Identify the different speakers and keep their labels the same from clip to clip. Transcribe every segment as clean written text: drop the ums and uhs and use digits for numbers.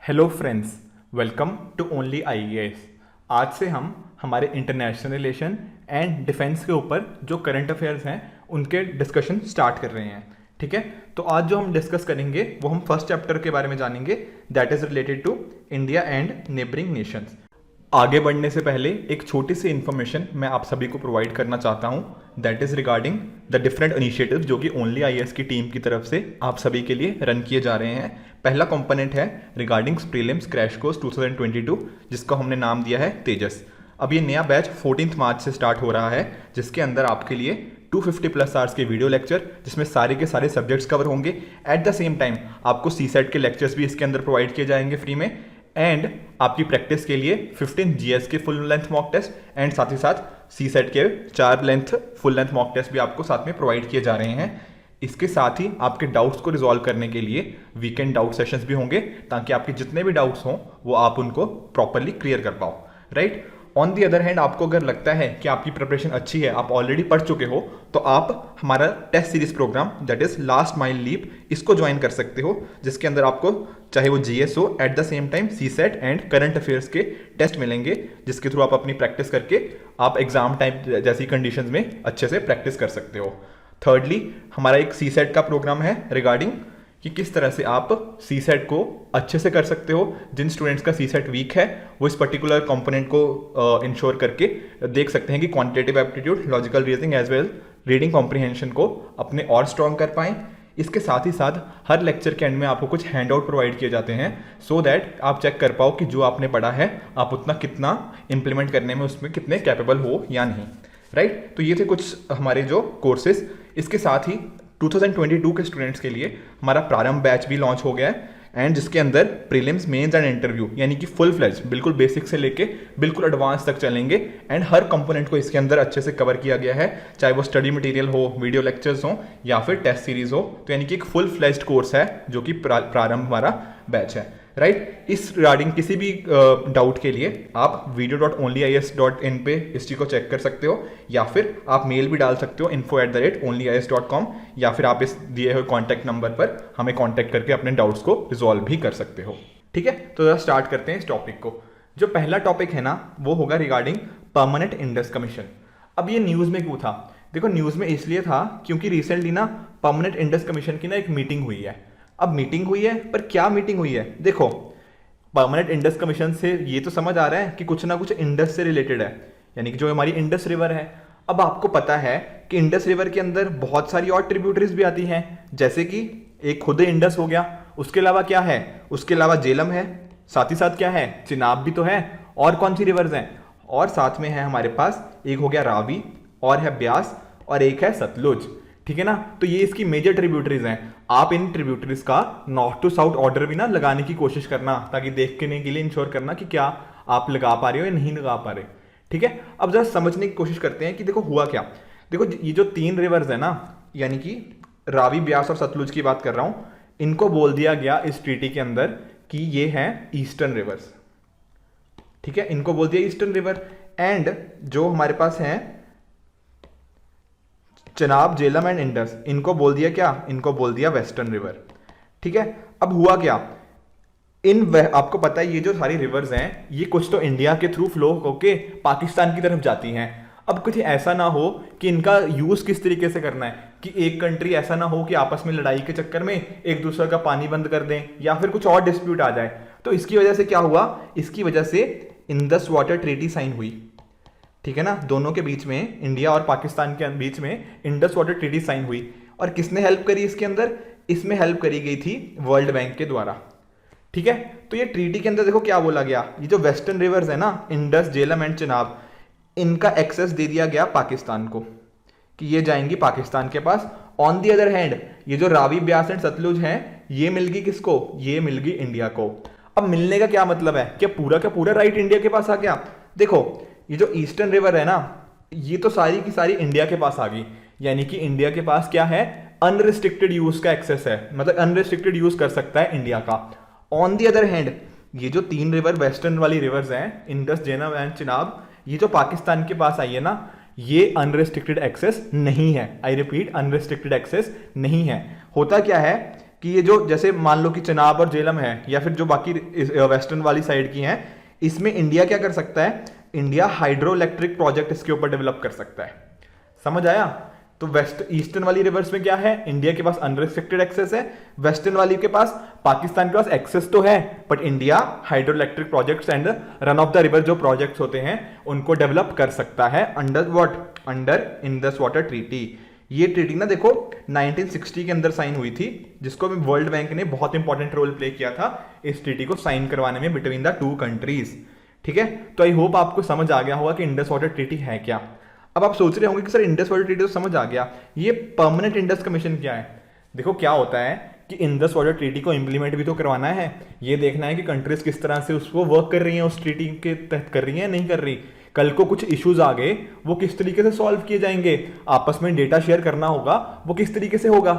Speaker 1: Hello friends, welcome to only IAS. आज से हम हमारे इंटरनेशनल रिलेशन एंड डिफेंस के ऊपर जो करंट अफेयर्स हैं उनके डिस्कशन स्टार्ट कर रहे हैं। ठीक है, तो आज जो हम डिस्कस करेंगे वो हम फर्स्ट चैप्टर के बारे में जानेंगे, that is related to India and neighbouring nations. आगे बढ़ने से पहले एक छोटी सी इन्फॉर्मेशन मैं आप सभी को प्रोवाइड करना चाहता हूं, that is regarding the different initiatives जो कि ओनली आईएएस की टीम की तरफ से आप सभी के लिए रन किए जा रहे हैं। पहला कंपोनेंट है रिगार्डिंग प्रीलिम्स क्रैश कोर्स 2022, जिसका हमने नाम दिया है तेजस। अब ये नया बैच 14 मार्च से स्टार्ट हो रहा है, जिसके अंदर आपके लिए 250 प्लस आवर्स के वीडियो लेक्चर, जिसमें सारे के सारे सब्जेक्ट्स कवर होंगे। एट द सेम टाइम आपको सीसेट के लेक्चर्स भी इसके अंदर प्रोवाइड किए जाएंगे फ्री में, एंड आपकी प्रैक्टिस के लिए 15 जीएस के full length mock test and साथ ही साथ सीसेट के 4 फुल लेंथ मॉक टेस्ट भी आपको साथ में प्रोवाइड किए जा रहे हैं। इसके साथ ही आपके डाउट्स को रिजॉल्व करने के लिए वीकेंड डाउट सेशंस भी होंगे, ताकि आपके जितने भी डाउट्स हों वो आप उनको प्रॉपरली क्लियर कर पाओ। Right, on the other hand, आपको अगर लगता है कि आपकी प्रिपरेशन अच्छी है, आप ऑलरेडी पढ़ चुके हो, तो आप हमारा test series programme that is last mile leap, इसको ज्वाइन कर सकते हो, जिसके अंदर आपको चाहे वो जीएस हो, at the same time CSAT and current affairs के टेस्ट मिलेंगे, जिसके थ्रू आप अपनी प्रैक्टिस करके आप एग्जाम टाइम जैसी कंडीशंस में अच्छे से प्रैक्टिस कर सकते हो। थर्डली, हमारा एक सीसेट का प्रोग्राम है रिगार्डिंग कि किस तरह से आप सीसेट को अच्छे से कर सकते हो। जिन स्टूडेंट्स का सीसेट वीक है वो इस पर्टिकुलर कंपोनेंट को इंश्योर करके देख सकते हैं कि quantitative aptitude, logical reasoning as well reading comprehension को अपने और स्ट्रॉन्ग कर पाएं। इसके साथ ही साथ हर लेक्चर के एंड में आपको कुछ हैंड आउट प्रोवाइड किए जाते हैं, सो दैट आप चेक कर पाओ कि जो आपने पढ़ा है आप उतना कितना इंप्लीमेंट करने में उसमें कितने कैपेबल हो या नहीं। राइट, तो ये थे कुछ हमारे जो कोर्सेज। इसके साथ ही 2022 के स्टूडेंट्स के लिए हमारा प्रारंभ बैच भी लॉन्च हो गया है, एंड जिसके अंदर प्रीलिम्स, मेंस एंड इंटरव्यू यानी कि फुल फ्लेज बिल्कुल बेसिक से लेके बिल्कुल एडवांस तक चलेंगे, एंड हर कंपोनेंट को इसके अंदर अच्छे से कवर किया गया है, चाहे वो स्टडी मटेरियल हो, वीडियो लेक्चर्स हो या फिर टेस्ट सीरीज हो। तो यानी कि एक फुल फ्लेज्ड कोर्स है जो कि प्रारंभ हमारा बैच है। राइट, इस रिगार्डिंग किसी भी डाउट के लिए आप video.onlyis.in पे इस चीज़ को चेक कर सकते हो, या फिर आप मेल भी डाल सकते हो info@onlyis.com, या फिर आप इस दिए हुए कॉन्टैक्ट नंबर पर हमें कॉन्टैक्ट करके अपने डाउट्स को रिजॉल्व भी कर सकते हो। ठीक है, तो जरा स्टार्ट करते हैं इस टॉपिक को। जो पहला टॉपिक है ना, वो होगा रिगार्डिंग परमानेंट इंडेक्स कमीशन। अब ये न्यूज़ में क्यों था? देखो, न्यूज़ में इसलिए था क्योंकि रिसेंटली ना परमानेंट इंडेक्स कमीशन की ना एक मीटिंग हुई है। अब मीटिंग हुई है, पर क्या मीटिंग हुई है? देखो, परमानेंट इंडस कमीशन से ये तो समझ आ रहा है कि कुछ ना कुछ इंडस से रिलेटेड है, यानी कि जो हमारी इंडस रिवर है। अब आपको पता है कि इंडस रिवर के अंदर बहुत सारी और ट्रिब्यूटरीज भी आती हैं, जैसे कि एक खुद इंडस हो गया, उसके अलावा क्या है, उसके अलावा झेलम है, साथ ही साथ क्या है, चिनाब भी तो है, और कौन सी रिवर्स हैं, और साथ में है हमारे पास एक हो गया रावी, और है ब्यास, और एक है सतलुज। ठीक है ना, तो ये इसकी मेजर ट्रिब्यूटरीज हैं। आप इन ट्रिब्यूटरीज का नॉर्थ टू साउथ ऑर्डर भी ना लगाने की कोशिश करना, ताकि देखने के लिए इंश्योर करना कि क्या आप लगा पा रहे हो या नहीं लगा पा रहे। ठीक है, अब जरा समझने की कोशिश करते हैं कि देखो हुआ क्या। देखो, ये जो 3 रिवर्स है ना, यानी कि रावी, ब्यास और सतलुज की बात कर रहा हूं, इनको बोल दिया गया इस ट्रीटी के अंदर कि ये हैं ईस्टर्न रिवर्स। ठीक है, इनको बोल दिया ईस्टर्न रिवर। एंड जो हमारे पास हैं चनाब, झेलम एंड इंडस, इनको बोल दिया क्या? इनको बोल दिया वेस्टर्न रिवर। ठीक है, अब हुआ क्या, आपको पता है ये जो सारी रिवर्स हैं, ये कुछ तो इंडिया के थ्रू फ्लो होके पाकिस्तान की तरफ जाती हैं। अब कुछ ऐसा ना हो कि इनका यूज किस तरीके से करना है, कि एक कंट्री ऐसा ना हो कि आपस में लड़ाई के चक्कर में एक दूसरे का पानी बंद कर दें, या फिर कुछ और डिस्प्यूट आ जाए। तो इसकी वजह से क्या हुआ, इसकी वजह से इंडस वाटर ट्रीटी साइन हुई। ठीक है ना, दोनों के बीच में, इंडिया और पाकिस्तान के बीच में इंडस वाटर ट्रीटी साइन हुई। और किसने हेल्प करी इसके अंदर? इसमें हेल्प करी गई थी वर्ल्ड बैंक के द्वारा। ठीक है, तो ये ट्रीटी के अंदर देखो क्या बोला गया, ये जो वेस्टर्न रिवर्स है ना, इंडस, झेलम एंड चिनाब, इनका एक्सेस दे दिया गया पाकिस्तान को, कि ये जाएंगी पाकिस्तान के पास। ऑन दी अदर हैंड, ये जो रावी, ब्यास एंड सतलुज हैं, ये मिल गई किसको? ये मिल गई इंडिया को। अब मिलने का क्या मतलब है, क्या पूरा राइट इंडिया के पास आ गया? देखो, ये जो ईस्टर्न रिवर है ना, ये तो सारी की सारी इंडिया के पास आ गई, यानी कि इंडिया के पास क्या है, अनरिस्ट्रिक्टेड यूज का एक्सेस है, मतलब अनरिस्ट्रिक्टेड यूज कर सकता है इंडिया का। ऑन दी अदर हैंड, ये जो 3 रिवर वेस्टर्न वाली रिवर्स हैं, इंडस, झेलम एंड चिनाब, ये जो पाकिस्तान के पास आई है ना, ये अनरिस्ट्रिक्टेड एक्सेस नहीं है। आई रिपीट, अनरिस्ट्रिक्टेड एक्सेस नहीं है। होता क्या है कि कि ये जो जैसे मान लो कि चिनाब और झेलम है या फिर जो बाकी वेस्टर्न वाली साइड की हैं, इसमें इंडिया क्या कर सकता है, इंडिया हाइड्रो इलेक्ट्रिक प्रोजेक्ट इसके ऊपर डेवलप कर सकता है। समझ आया? तो वेस्ट ईस्टर्न वाली रिवर्स में क्या है, इंडिया के पास अनरिस्ट्रिक्टेड एक्सेस है, वेस्टर्न वाली के पास, पाकिस्तान के पास एक्सेस तो है, but India hydro electric projects and run of the river जो प्रोजेक्ट्स होते हैं उनको डेवलप कर सकता है under what, under Indus water treaty. ये ट्रीटी ना देखो 1960 के अंदर साइन हुई थी, जिसको वर्ल्ड बैंक ने बहुत इंपॉर्टेंट रोल प्ले किया था इस ट्रीटी को साइन करवाने में बिटवीन द टू कंट्रीज। ठीक है, तो आई होप आपको समझ आ गया होगा कि इंडस वाटर ट्रीटी है क्या। अब आप सोच रहे होंगे कि सर इंडस वाटर ट्रीटी तो समझ आ गया, ये परमानेंट इंडस कमीशन क्या है। देखो क्या होता है कि इंडस वाटर ट्रीटी को इंप्लीमेंट भी तो करवाना है, ये देखना है कि कंट्रीज किस तरह से उसको वर्क कर रही हैं, उस ट्रीटी के तहत कर रही हैं नहीं कर रही। कल को कुछ इश्यूज आ गए, वो किस तरीके से सॉल्व किए जाएंगे, आपस में डेटा शेयर करना होगा, वो किस तरीके से होगा।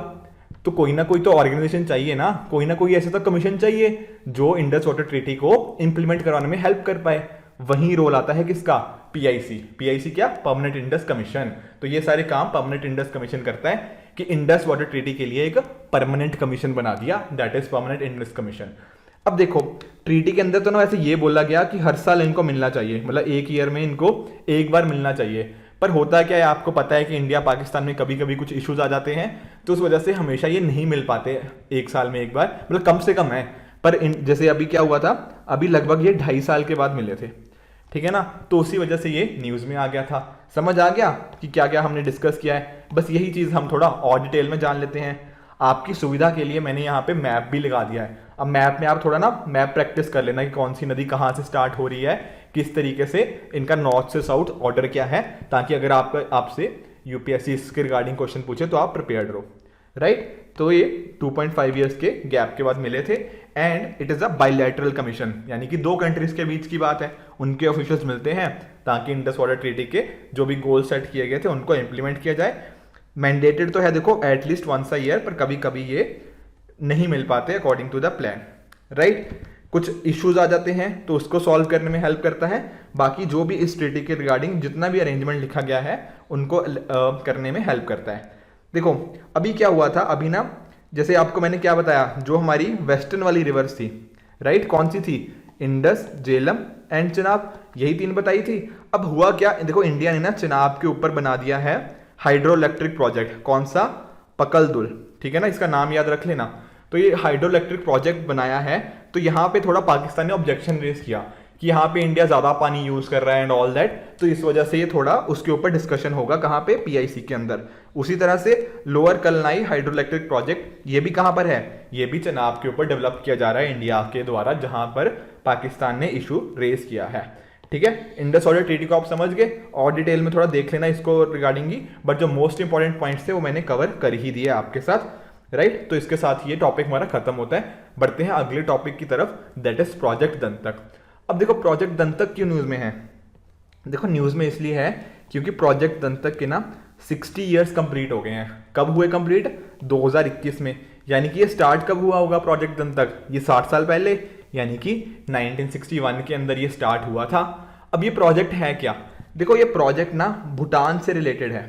Speaker 1: तो कोई ना कोई तो ऑर्गेनाइजेशन चाहिए ना कोई ऐसा तो कमीशन चाहिए जो इंडस वाटर ट्रीटी को इंप्लीमेंट करवाने में हेल्प कर पाए। वही रोल आता है किसका, पीआईसी। पीआईसी क्या, परमानेंट इंडस कमीशन। तो ये सारे काम परमानेंट इंडस कमीशन करता है कि इंडस वाटर ट्रीटी के लिए एक परमानेंट कमीशन बना दिया, that is permanent Indus commission. अब देखो ट्रीटी के अंदर तो ना वैसे ये बोला गया कि हर साल इनको मिलना चाहिए, मतलब एक ईयर में इनको एक बार मिलना चाहिए। पर होता क्या है, आपको पता है कि इंडिया पाकिस्तान में कभी कभी कुछ इश्यूज आ जाते हैं, तो उस वजह से हमेशा ये नहीं मिल पाते एक साल में एक बार, मतलब कम से कम है। पर जैसे अभी क्या हुआ था, अभी लगभग ये 2.5 साल के बाद मिले थे, ठीक है ना, तो उसी वजह से ये न्यूज में आ गया था। समझ आ गया कि क्या क्या हमने डिस्कस किया है। बस यही चीज हम थोड़ा और डिटेल में जान लेते हैं। आपकी सुविधा के लिए मैंने यहाँ पे मैप भी लगा दिया है। अब मैप में आप थोड़ा ना मैप प्रैक्टिस कर लेना कि कौन सी नदी कहाँ से स्टार्ट हो रही है, किस तरीके से इनका नॉर्थ से साउथ ऑर्डर क्या है, ताकि अगर आपसे यूपीएससी इसके रिगार्डिंग क्वेश्चन पूछे तो आप प्रिपेयर्ड रहो, राइट। तो ये 2.5 ईयर्स के गैप के बाद मिले थे and it is a bilateral commission, यानी कि दो कंट्रीज के बीच की बात है, उनके ऑफिशियल्स मिलते हैं ताकि इंडस वाटर ट्रीटी के जो भी गोल सेट किए गए थे उनको इंप्लीमेंट किया जाए। मैंडेटेड तो है देखो एटलीस्ट वंस अ ईयर, पर कभी कभी ये नहीं मिल पाते according to the plan, right. कुछ इश्यूज आ जाते हैं तो उसको सॉल्व करने में हेल्प करता है। बाकी जो भी इस ट्रीटी के रिगार्डिंग जितना भी अरेंजमेंट लिखा गया है उनको करने में हेल्प करता है। देखो अभी क्या हुआ था, अभी ना जैसे आपको मैंने क्या बताया, जो हमारी वेस्टर्न वाली रिवर्स थी, राइट, कौन सी थी, इंडस, झेलम एंड चिनाब, यही तीन बताई थी। अब हुआ क्या, देखो इंडिया ने ना चिनाब के ऊपर बना दिया है हाइड्रो इलेक्ट्रिक प्रोजेक्ट, कौन सा, पकलदुल, ठीक है ना, इसका नाम याद रख लेना। तो ये हाइड्रो इलेक्ट्रिक प्रोजेक्ट बनाया है, तो यहाँ पे थोड़ा पाकिस्तान ने ऑब्जेक्शन रेज किया कि यहाँ पे इंडिया ज्यादा पानी यूज कर रहा है एंड ऑल दैट, तो इस वजह से ये थोड़ा उसके ऊपर डिस्कशन होगा कहाँ पे, पीआईसी के अंदर। उसी तरह से लोअर कलनाई हाइड्रो इलेक्ट्रिक प्रोजेक्ट, ये भी कहाँ पर है, ये भी चिनाब के ऊपर डेवलप किया जा रहा है इंडिया के द्वारा, जहां पर पाकिस्तान ने इशू रेज किया है, ठीक है। इंडस वाटर ट्रीटी को आप समझ गए, और डिटेल में थोड़ा देख लेना इसको रिगार्डिंग ही, बट जो मोस्ट इंपॉर्टेंट पॉइंट्स थे वो मैंने कवर कर ही दिए आपके साथ, राइट। तो इसके साथ ये टॉपिक हमारा खत्म होता है। बढ़ते हैं अगले टॉपिक की तरफ, दैट इज प्रोजेक्ट दंतक। अब देखो प्रोजेक्ट दंतक क्यों न्यूज में है, देखो न्यूज में इसलिए है क्योंकि प्रोजेक्ट दंतक के ना 60 ईयर्स कंप्लीट हो गए हैं। कब हुए कंप्लीट, 2021 में, यानी कि ये स्टार्ट कब हुआ होगा प्रोजेक्ट दंतक, ये 60 साल पहले, यानी कि 1961 के अंदर ये स्टार्ट हुआ था। अब ये प्रोजेक्ट है क्या, देखो ये प्रोजेक्ट ना भूटान से रिलेटेड है।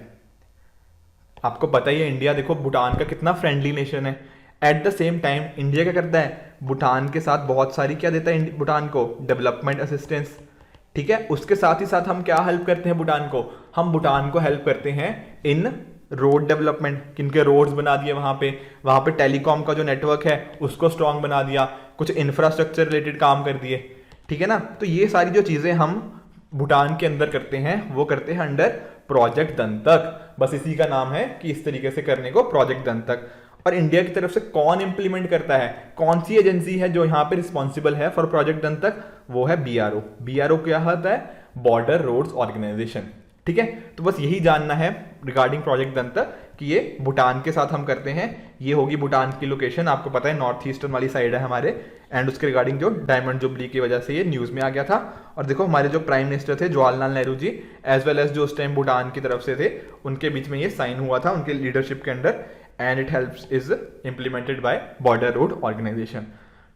Speaker 1: आपको पता ही है इंडिया देखो भूटान का कितना फ्रेंडली नेशन है। At the same time India क्या करता है, भूटान के साथ बहुत सारी क्या देता है भूटान को, डेवलपमेंट असिस्टेंस, ठीक है। उसके साथ ही साथ हम क्या हेल्प करते हैं भूटान को, हम भूटान को हेल्प करते हैं इन रोड डेवलपमेंट, किनके रोड्स बना दिए वहां पे टेलीकॉम का जो नेटवर्क है उसको स्ट्रांग बना दिया, कुछ इंफ्रास्ट्रक्चर रिलेटेड काम कर दिए, ठीक है ना। तो ये सारी जो चीजें हम भूटान के अंदर करते हैं वो करते हैं अंडर प्रोजेक्ट दंतक। बस इसी का नाम है कि इस तरीके से करने को प्रोजेक्ट दंतक। और इंडिया की तरफ से कौन इंप्लीमेंट करता है, कौन सी एजेंसी है जो यहाँ पे रिस्पॉन्सिबल है फॉर प्रोजेक्ट दंतक, वो है बीआरओ। बीआरओ क्या होता है, बॉर्डर रोड्स ऑर्गेनाइजेशन, ठीक है। तो बस यही जानना है रिगार्डिंग प्रोजेक्ट दंतक कि ये भूटान के साथ हम करते हैं। ये होगी भूटान की लोकेशन, आपको पता है नॉर्थ ईस्टर्न वाली साइड है हमारे, एंड उसके रिगार्डिंग जो डायमंड जुबली की वजह से ये न्यूज में आ गया था। और देखो हमारे जो प्राइम मिनिस्टर थे Jawaharlal Nehru ji, as well as जो उस टाइम भूटान की तरफ से थे, उनके बीच में ये साइन हुआ था उनके लीडरशिप के under, and it helps is implemented by border road organisation,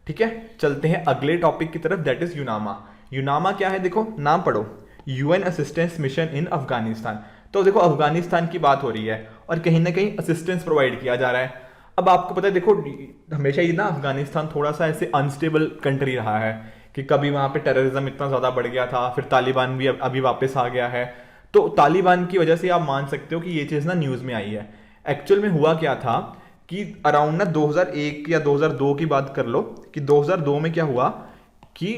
Speaker 1: ठीक है। चलते हैं अगले टॉपिक की तरफ, दैट इज यूनामा। यूनामा क्या है, देखो नाम पढ़ो, UN assistance mission in Afghanistan. तो देखो अफगानिस्तान की बात हो रही है और कहीं ना कहीं असिस्टेंस प्रोवाइड किया जा रहा है। अब आपको पता है देखो, हमेशा ही ना अफगानिस्तान थोड़ा सा ऐसे अनस्टेबल कंट्री रहा है कि कभी वहाँ पे टेररिज्म इतना ज़्यादा बढ़ गया था, फिर तालिबान भी अभी वापस आ गया है। तो तालिबान की वजह से आप मान सकते हो कि ये चीज़ ना न्यूज़ में आई है। एक्चुअल में हुआ क्या था कि अराउंड ना 2001 या 2002 की बात कर लो, कि 2002 में क्या हुआ कि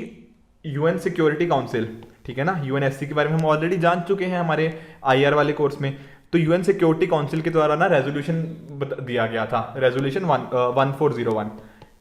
Speaker 1: यूएन सिक्योरिटी काउंसिल, ठीक है ना, यूएनएससी के बारे में हम ऑलरेडी जान चुके हैं हमारे आईआर वाले कोर्स में। तो यूएन सिक्योरिटी काउंसिल के द्वारा ना रेजोल्यूशन दिया गया था, रेजोल्यूशन 1401,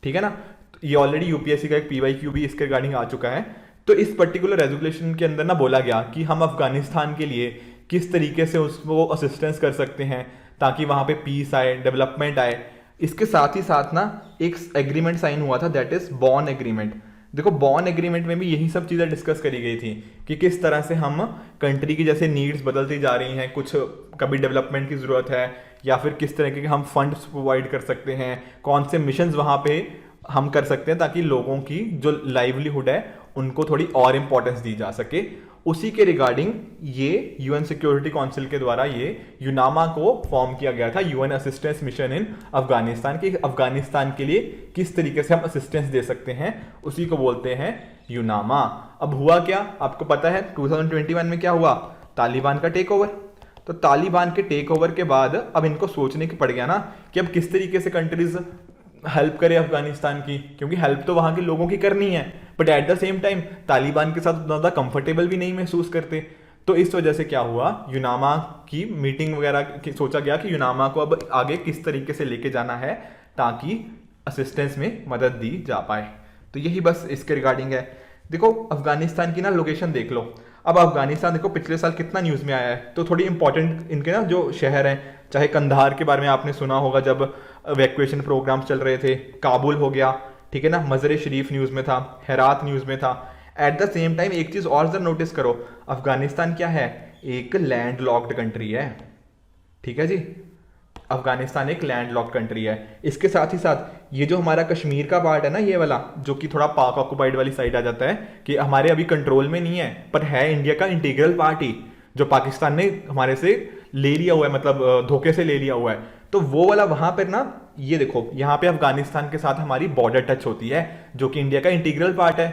Speaker 1: ठीक है ना। तो ये ऑलरेडी यूपीएससी का एक पीवाईक्यू भी इसके रिगार्डिंग आ चुका है। तो इस पर्टिकुलर रेजोल्यूशन के अंदर ना बोला गया कि हम अफगानिस्तान के लिए किस तरीके से उसको असिस्टेंस कर सकते हैं ताकि वहाँ पे पीस आए, डेवलपमेंट आए। इसके साथ ही साथ ना एक एग्रीमेंट साइन हुआ था, दैट इज बॉन एग्रीमेंट। देखो बॉन एग्रीमेंट में भी यही सब चीज़ें डिस्कस करी गई थी कि किस तरह से हम कंट्री की जैसे नीड्स बदलती जा रही हैं, कुछ कभी डेवलपमेंट की ज़रूरत है या फिर किस तरीके के हम फंड्स प्रोवाइड कर सकते हैं, कौन से मिशंस वहाँ पे हम कर सकते हैं ताकि लोगों की जो लाइवलीहुड है उनको थोड़ी और इंपॉर्टेंस दी जा सके। उसी के रिगार्डिंग ये यूएन सिक्योरिटी काउंसिल के द्वारा ये यूनामा को फॉर्म किया गया था, UN assistance mission in Afghanistan, की अफगानिस्तान के लिए किस तरीके से हम असिस्टेंस दे सकते हैं, उसी को बोलते हैं यूनामा। अब हुआ क्या आपको पता है 2021 में क्या हुआ, तालिबान का टेक ओवर। तो तालिबान के टेक ओवर के बाद अब इनको सोचने की पड़ गया ना कि अब किस तरीके से कंट्रीज हेल्प करे अफगानिस्तान की, क्योंकि हेल्प तो वहां के लोगों की करनी है, but at the same time Taliban के साथ ज़्यादा कंफर्टेबल भी नहीं महसूस करते। तो इस वजह से क्या हुआ, यूनामा की मीटिंग वगैरह की सोचा गया कि यूनामा को अब आगे किस तरीके से लेके जाना है ताकि असिस्टेंस में मदद दी जा पाए। तो यही बस इसके रिगार्डिंग है। देखो अफगानिस्तान की ना लोकेशन देख लो। अब अफगानिस्तान देखो पिछले साल कितना न्यूज़ में आया है, तो थोड़ी इंपॉर्टेंट इनके ना जो शहर हैं, चाहे कंधार के बारे में आपने सुना होगा जब वैक्यूएशन प्रोग्राम्स चल रहे थे, काबुल हो गया, ठीक है ना, मज़र शरीफ न्यूज़ में था, हेरात न्यूज़ में था। एट द सेम टाइम एक चीज़ और जरा नोटिस करो, अफगानिस्तान क्या है, एक लैंड लॉक्ड कंट्री है, ठीक है जी। अफगानिस्तान एक लैंड लॉक्ड कंट्री है। इसके साथ ही साथ ये जो हमारा कश्मीर का पार्ट है ना, ये वाला जो कि थोड़ा पाक ऑक्युपाइड वाली साइड आ जाता है, कि हमारे अभी कंट्रोल में नहीं है पर है इंडिया का इंटीग्रल पार्ट ही, जो पाकिस्तान ने हमारे से ले लिया हुआ है, मतलब धोखे से ले लिया हुआ है। तो वो वाला वहां पर ना, ये देखो यहाँ पे अफगानिस्तान के साथ हमारी बॉर्डर टच होती है, जो कि इंडिया का इंटीग्रल पार्ट है,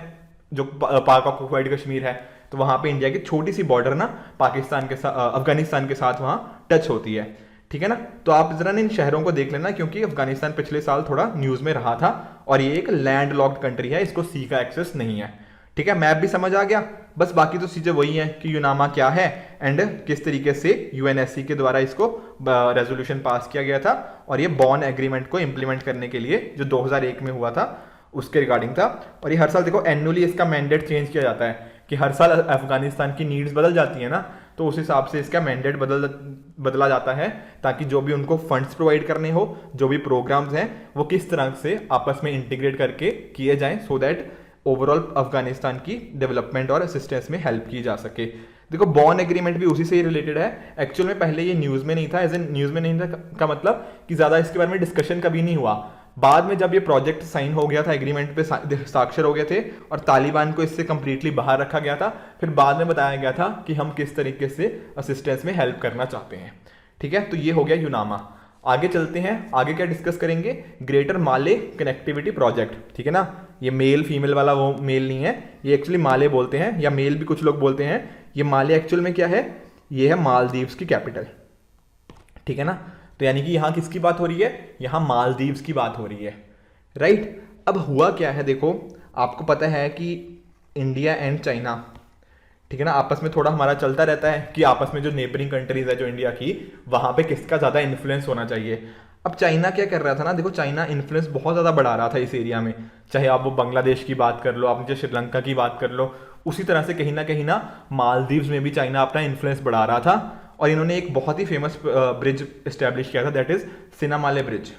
Speaker 1: जो पाक ऑक्युपाइड कश्मीर है। तो वहां पे इंडिया की छोटी सी बॉर्डर ना पाकिस्तान के साथ, अफगानिस्तान के साथ वहां टच होती है, ठीक है ना। तो आप जरा इन शहरों को देख लेना, क्योंकि अफगानिस्तान पिछले साल थोड़ा न्यूज में रहा था और ये एक लैंड लॉक्ड कंट्री है, इसको सी का एक्सेस नहीं है, ठीक है। मैप भी समझ आ गया, बस बाकी तो चीजें वही हैं कि यूनामा क्या है एंड किस तरीके से यूएनएससी के द्वारा इसको रेजोल्यूशन पास किया गया था, और ये बॉन एग्रीमेंट को इंप्लीमेंट करने के लिए जो 2001 में हुआ था उसके रिगार्डिंग था। और ये हर साल देखो एनुअली इसका मैंडेट चेंज किया जाता है, कि हर साल अफगानिस्तान की नीड्स बदल जाती है ना, तो उस हिसाब से इसका मैंडेट बदला जाता है, ताकि जो भी उनको फंड्स प्रोवाइड करने हो, जो भी प्रोग्राम्स हैं वो किस तरह से आपस में इंटीग्रेट करके किए जाएं, सो दैट ओवरऑल अफगानिस्तान की डेवलपमेंट और असिस्टेंस में हेल्प की जा सके। देखो बॉन एग्रीमेंट भी उसी से ही रिलेटेड है। एक्चुअल में पहले ये न्यूज़ में नहीं था, एज इन न्यूज़ में नहीं था का मतलब कि ज़्यादा इसके बारे में डिस्कशन कभी नहीं हुआ। बाद में जब ये प्रोजेक्ट साइन हो गया था, एग्रीमेंट पे साक्षर हो गए थे और तालिबान को इससे कंप्लीटली बाहर रखा गया था, फिर बाद में बताया गया था कि हम किस तरीके से असिस्टेंस में हेल्प करना चाहते हैं, ठीक है। तो ये हो गया यूनामा। आगे चलते हैं, आगे क्या डिस्कस करेंगे, ग्रेटर माले कनेक्टिविटी प्रोजेक्ट, ठीक है ना। ये मेल फीमेल वाला वो मेल नहीं है, ये एक्चुअली माले बोलते हैं, या मेल भी कुछ लोग बोलते हैं। ये माले एक्चुअल में क्या है, ये है मालदीव्स की कैपिटल, ठीक है ना। तो यानी कि यहाँ किसकी बात हो रही है, यहाँ मालदीव्स की बात हो रही है, राइट। अब हुआ क्या है, देखो आपको पता है कि इंडिया एंड चाइना, ठीक है ना, आपस में थोड़ा हमारा चलता रहता है कि आपस में जो नेबरिंग कंट्रीज है जो इंडिया की, वहां पे किसका ज़्यादा इन्फ्लुएंस होना चाहिए। अब चाइना क्या कर रहा था ना, देखो चाइना इन्फ्लुएंस बहुत ज़्यादा बढ़ा रहा था इस एरिया में, चाहे आप वो बांग्लादेश की बात कर लो, आप मुझे श्रीलंका की बात कर लो, उसी तरह से कहीं ना मालदीव्स में भी चाइना अपना इन्फ्लुएंस बढ़ा रहा था। और इन्होंने एक बहुत ही फेमस ब्रिज इस्टेब्लिश किया था, दैट इज सिनामाले ब्रिज,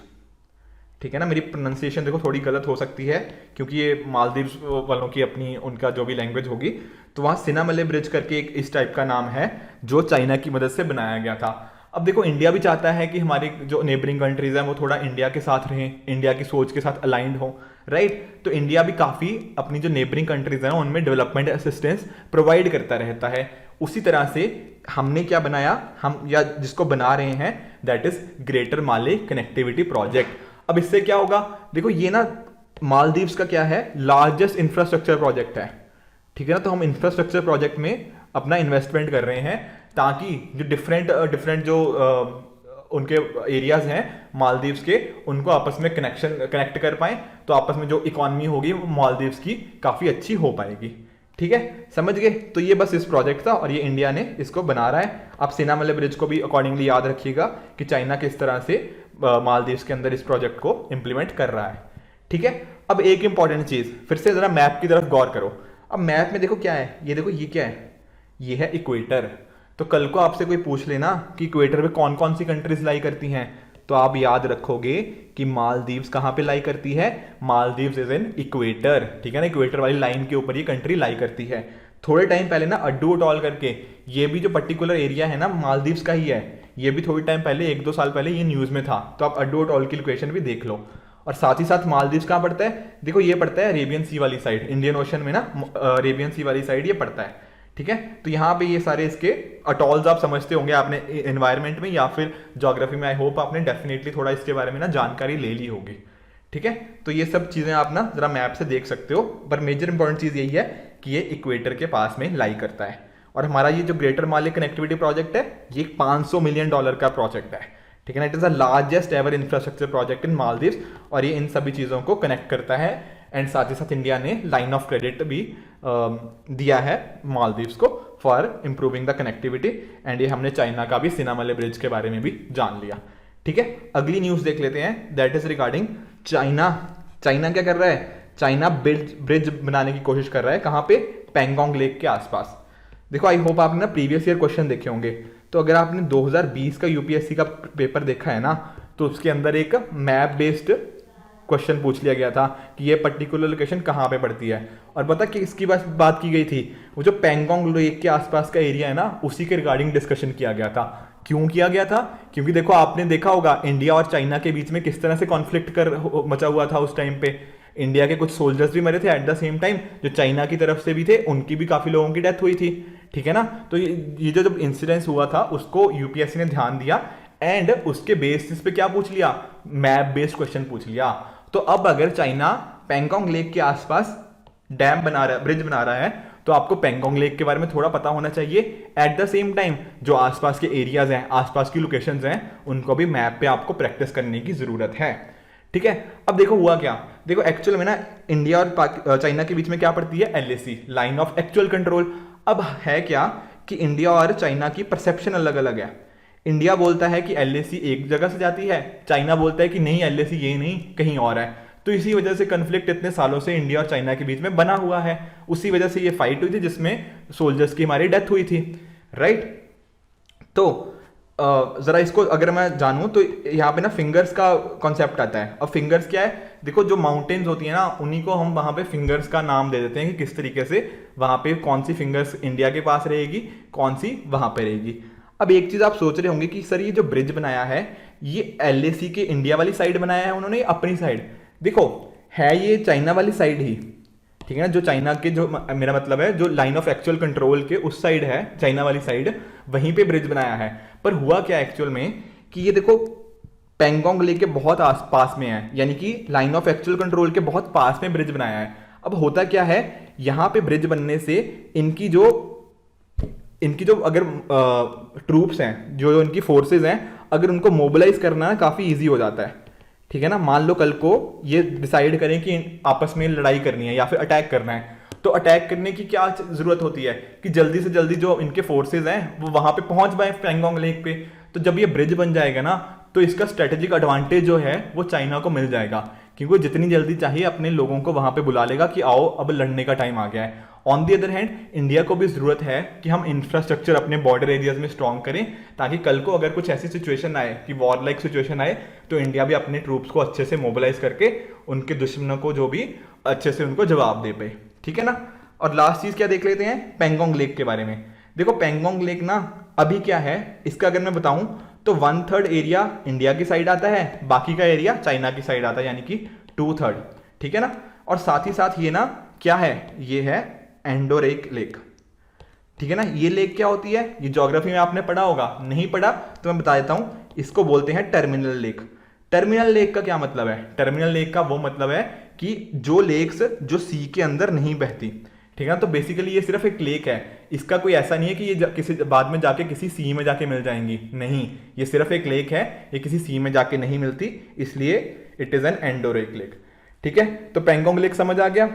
Speaker 1: ठीक है ना। मेरी प्रोनाउंसिएशन देखो थोड़ी गलत हो सकती है, क्योंकि ये मालदीव्स वालों की अपनी उनका जो भी लैंग्वेज होगी, तो वहाँ सिनामले ब्रिज करके एक इस टाइप का नाम है जो चाइना की मदद से बनाया गया था। अब देखो इंडिया भी चाहता है कि हमारी जो नेबरिंग कंट्रीज हैं वो थोड़ा इंडिया के साथ रहें, इंडिया की सोच के साथ अलाइंड हो, राइट। तो इंडिया भी काफ़ी अपनी जो नेबरिंग कंट्रीज हैं उनमें डेवलपमेंट असिस्टेंस प्रोवाइड करता रहता है। उसी तरह से हमने क्या बनाया, हम या जिसको बना रहे हैं, that is greater Male connectivity project. अब इससे क्या होगा, देखो ये ना मालदीव्स का क्या है, लार्जेस्ट इंफ्रास्ट्रक्चर प्रोजेक्ट है, ठीक है ना। तो हम इंफ्रास्ट्रक्चर प्रोजेक्ट में अपना इन्वेस्टमेंट कर रहे हैं ताकि जो डिफरेंट डिफरेंट जो उनके एरियाज हैं मालदीव्स के, उनको आपस में कनेक्ट कर पाएं, तो आपस में जो इकोनॉमी होगी वो मालदीव्स की काफ़ी अच्छी हो पाएगी। ठीक है, समझ गए। तो ये बस इस प्रोजेक्ट था और ये इंडिया ने इसको बना रहा है। आप सिनामले ब्रिज को भी अकॉर्डिंगली याद रखिएगा कि चाइना किस तरह से मालदीव्स के अंदर इस प्रोजेक्ट को इंप्लीमेंट कर रहा है। ठीक है, अब एक इंपॉर्टेंट चीज़, फिर से ज़रा मैप की तरफ गौर करो। अब मैप में देखो क्या है, ये देखो ये क्या है, ये है इक्वेटर। तो कल को आपसे कोई पूछ लेना कि इक्वेटर पे कौन कौन सी कंट्रीज लाई करती हैं, तो आप याद रखोगे कि मालदीव्स कहाँ पे लाई करती है, मालदीव्स इज इन इक्वेटर। ठीक है ना, इक्वेटर वाली लाइन के ऊपर ये कंट्री लाई करती है। थोड़े टाइम पहले ना अड्डू अटॉल करके, ये भी जो पर्टिकुलर एरिया है ना मालदीव्स का ही है, ये भी थोड़ी टाइम पहले 1-2 साल पहले ये न्यूज़ में था। तो आप अड्डू अटॉल की लोकेशन भी देख लो। और साथ ही साथ मालदीव्स कहाँ पड़ता है, देखो ये पड़ता है अरेबियन सी वाली साइड, इंडियन ओशन में ना अरेबियन सी वाली साइड ये पड़ता है। ठीक है, तो यहाँ पे ये सारे इसके अटॉल्स आप समझते होंगे आपने एनवायरनमेंट में या फिर ज्योग्राफी में। आई होप आपने डेफिनेटली थोड़ा इसके बारे में ना जानकारी ले ली होगी। ठीक है, तो ये सब चीज़ें आप ना जरा मैप से देख सकते हो, पर मेजर इंपॉर्टेंट चीज़ यही है कि ये इक्वेटर के पास में लाई करता है। और हमारा ये जो ग्रेटर माले कनेक्टिविटी प्रोजेक्ट है, ये $500 मिलियन का प्रोजेक्ट है। ठीक है ना, it is the largest ever infrastructure project in Maldives, और ये इन सभी चीज़ों को कनेक्ट करता है। एंड साथ ही साथ इंडिया ने लाइन ऑफ क्रेडिट भी दिया है मालदीव्स को for improving the connectivity. And ये हमने चाइना का भी सिनामले ब्रिज के बारे में भी जान लिया। ठीक है, अगली न्यूज़ देख लेते हैं, that is regarding China. China क्या कर रहा है, चाइना ब्रिज बनाने की कोशिश कर रहा है, कहाँ पे, पैंगोंग लेक के आसपास। देखो आई होप आपने ना प्रीवियस ईयर क्वेश्चन देखे होंगे, तो अगर आपने 2020 का यूपीएससी का पेपर देखा है ना, तो उसके अंदर एक मैप बेस्ड क्वेश्चन पूछ लिया गया था कि ये पर्टिकुलर लोकेशन कहाँ पे पड़ती है। और पता कि इसकी बात की गई थी, वो जो पैंगोंग लेक के आसपास का एरिया है ना, उसी के रिगार्डिंग डिस्कशन किया गया था। क्यों किया गया था, क्योंकि देखो आपने देखा होगा इंडिया और चाइना के बीच में किस तरह से कॉन्फ्लिक्ट मचा हुआ था उस टाइम पे। इंडिया के कुछ सोल्जर्स भी मरे थे, एट द सेम टाइम जो चाइना की तरफ से भी थे उनकी भी काफ़ी लोगों की डेथ हुई थी। ठीक है ना, तो ये जो जब इंसिडेंस हुआ था उसको यूपीएससी ने ध्यान दिया एंड उसके बेसिस पे क्या पूछ लिया, मैप बेस्ड क्वेश्चन पूछ लिया। तो अब अगर चाइना पैंगोंग लेक के आसपास डैम बना रहा है, ब्रिज बना रहा है, तो आपको पैंगोंग लेक के बारे में थोड़ा पता होना चाहिए। एट द सेम टाइम जो आसपास के एरियाज हैं, आसपास की लोकेशंस हैं, उनको भी मैप पे आपको प्रैक्टिस करने की जरूरत है। ठीक है, अब देखो हुआ क्या, देखो एक्चुअल में ना इंडिया और चाइना के बीच में क्या पड़ती है, LAC, line of actual control. अब है क्या कि इंडिया और चाइना की परसेप्शन अलग अलग है। इंडिया बोलता है कि एलएसी एक जगह से जाती है, चाइना बोलता है कि नहीं एलएसी ये नहीं कहीं और है। तो इसी वजह से कन्फ्लिक्ट इतने सालों से इंडिया और चाइना के बीच में बना हुआ है। उसी वजह से ये फाइट हुई थी जिसमें सोल्जर्स की हमारी डेथ हुई थी, राइट। तो जरा इसको अगर मैं जानूं तो यहाँ पे ना फिंगर्स का कॉन्सेप्ट आता है। अब फिंगर्स क्या है, देखो जो माउंटेन्स होती है ना, उन्हीं को हम वहाँ पे फिंगर्स का नाम दे देते हैं कि किस तरीके से वहाँ पे कौन सी फिंगर्स इंडिया के पास रहेगी, कौन सी वहाँ पे रहेगी। अब एक चीज़ आप सोच रहे होंगे कि सर ये जो ब्रिज बनाया है ये एलएसी के इंडिया वाली साइड बनाया है उन्होंने अपनी साइड। देखो है ये चाइना वाली साइड ही, ठीक है ना, जो चाइना के जो मेरा मतलब है जो लाइन ऑफ एक्चुअल कंट्रोल के उस साइड है चाइना वाली साइड, वहीं पे ब्रिज बनाया है। पर हुआ क्या एक्चुअल में कि ये देखो पैंगोंग लेक के बहुत आसपास में है, यानी कि लाइन ऑफ एक्चुअल कंट्रोल के बहुत पास में ब्रिज बनाया है। अब होता क्या है, यहाँ पे ब्रिज बनने से इनकी जो अगर ट्रूप्स हैं, जो इनकी फोर्सेज हैं, अगर उनको मोबिलाइज करना काफ़ी ईजी हो जाता है। ठीक है ना, मान लो कल को ये डिसाइड करें कि आपस में लड़ाई करनी है या फिर अटैक करना है, तो अटैक करने की क्या जरूरत होती है कि जल्दी से जल्दी जो इनके फोर्सेज हैं वो वहां पे पहुंच पाए पैंगोंग लेक पे। तो जब ये ब्रिज बन जाएगा ना, तो इसका स्ट्रेटेजिक एडवांटेज जो है वो चाइना को मिल जाएगा, क्योंकि जितनी जल्दी चाहिए अपने लोगों को वहां पे बुला लेगा कि आओ अब लड़ने का टाइम आ गया है। On the other hand India को भी जरूरत है कि हम इंफ्रास्ट्रक्चर अपने बॉर्डर एरियाज में स्ट्रॉन्ग करें, ताकि कल को अगर कुछ ऐसी सिचुएशन आए कि वॉर लाइक सिचुएशन आए, तो इंडिया भी अपने ट्रूप्स को अच्छे से मोबिलाइज करके उनके दुश्मनों को जो भी अच्छे से उनको जवाब दे पाए। ठीक है ना, और लास्ट चीज क्या देख लेते हैं पैंगोंग लेक के बारे में। देखो पैंगोंग लेक ना अभी क्या है, इसका अगर मैं बताऊं तो 1/3 एरिया इंडिया की साइड आता है, बाकी का एरिया चाइना की साइड आता है, यानी कि 2/3। ठीक है ना, और साथ ही साथ ये ना क्या है, ये है एंडोरेक लेक। ठीक है ना, ये लेक क्या होती है, ये ज्योग्राफी में आपने पढ़ा होगा, नहीं पढ़ा तो मैं बता देता हूं, इसको बोलते हैं टर्मिनल लेक। टर्मिनल लेक का क्या मतलब है? टर्मिनल लेक का वो मतलब है कि जो लेक्स जो सी के अंदर नहीं बहती, ठीक है। तो बेसिकली ये सिर्फ एक लेक है, इसका कोई ऐसा नहीं है कि ये किसी बाद में जाके किसी सी में जाके मिल जाएंगी, नहीं, ये सिर्फ एक लेक है, ये किसी सी में जाके नहीं मिलती, इसलिए it is an endorheic lake, ठीक है। तो पेंगोंग लेक समझ आ गया,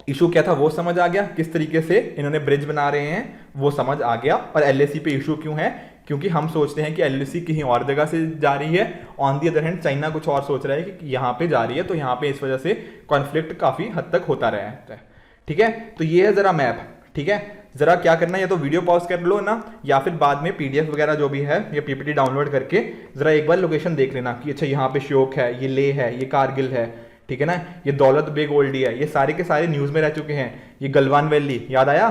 Speaker 1: इशू क्या था वो समझ आ गया, किस तरीके से इन्होंने ब्रिज बना रहे हैं वो समझ आ गया, और एलएसी पे इशू क्यों है, क्योंकि हम सोचते हैं कि एलएसी कहीं और जगह से जा रही है, on the other hand China कुछ और सोच रहा है कि यहाँ पे जा रही है, तो यहाँ पे इस वजह से कॉन्फ्लिक्ट काफी हद तक होता रहा है, ठीक है। तो ये है जरा मैप, ठीक है। जरा क्या करना है, या तो वीडियो पॉज कर लो ना, या फिर बाद में पीडीएफ वगैरह जो भी है या पीपीटी डाउनलोड करके जरा एक बार लोकेशन देख लेना कि अच्छा यहाँ पे श्योक है, ये ले है, ये कारगिल है, ठीक है ना, ये दौलत बेग ओल्डी है, ये सारे के सारे न्यूज में रह चुके हैं, ये गलवान वैली याद आया,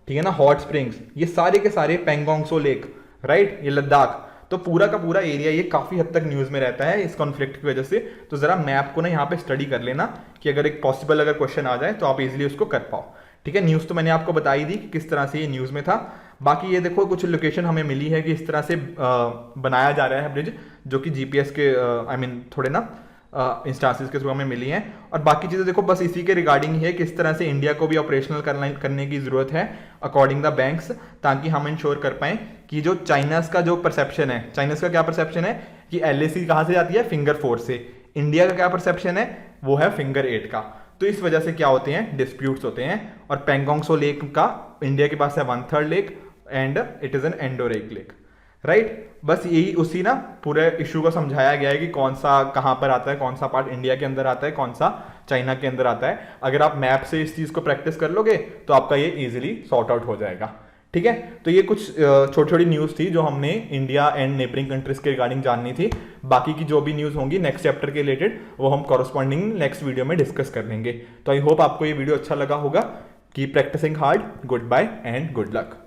Speaker 1: ठीक है ना, हॉट स्प्रिंग्स, ये सारे के सारे पेंगोंग सो लेक, राइट, ये लद्दाख, तो पूरा का पूरा एरिया ये काफी हद तक न्यूज में रहता है इस कॉन्फ्लिक्ट की वजह से। तो जरा मैप को ना यहाँ पे स्टडी कर लेना कि अगर एक पॉसिबल अगर क्वेश्चन आ जाए तो आप इजीली उसको कर पाओ, ठीक है। न्यूज तो मैंने आपको बताई दी कि किस तरह से ये न्यूज में था। बाकी ये देखो कुछ लोकेशन हमें मिली है कि इस तरह से बनाया जा रहा है ब्रिज, जो कि जीपीएस के आई मीन थोड़े ना इंस्टांसेस के थ्रू हमें मिली हैं, और बाकी चीज़ें देखो बस इसी के रिगार्डिंग ही है, किस तरह से इंडिया को भी ऑपरेशनल करने की ज़रूरत है अकॉर्डिंग द बैंक्स, ताकि हम इंश्योर कर पाएं कि जो चाइनास का जो परसेप्शन है, चाइनास का क्या परसेप्शन है कि एलएसी कहाँ से जाती है, फिंगर 4 से, इंडिया का क्या परसेप्शन है, वो है फिंगर 8 का। तो इस वजह से क्या होते हैं, डिस्प्यूट्स होते हैं, और पेंगोंग सो लेक का इंडिया के पास है 1/3 lake and it is an endorheic lake, right. बस यही उसी ना पूरे इशू को समझाया गया है कि कौन सा कहाँ पर आता है, कौन सा पार्ट इंडिया के अंदर आता है, कौन सा चाइना के अंदर आता है। अगर आप मैप से इस चीज़ को प्रैक्टिस कर लोगे तो आपका ये इजीली सॉर्ट आउट हो जाएगा, ठीक है। तो ये कुछ छोटी छोटी न्यूज़ थी जो हमने इंडिया एंड नेबरिंग कंट्रीज के रिगार्डिंग जाननी थी। बाकी की जो भी न्यूज़ होंगी नेक्स्ट चैप्टर के रिलेटेड वो हम कॉरस्पॉन्डिंग नेक्स्ट वीडियो में डिस्कस कर लेंगे। तो आई होप आपको ये वीडियो अच्छा लगा होगा। Keep practising hard, good bye and good luck.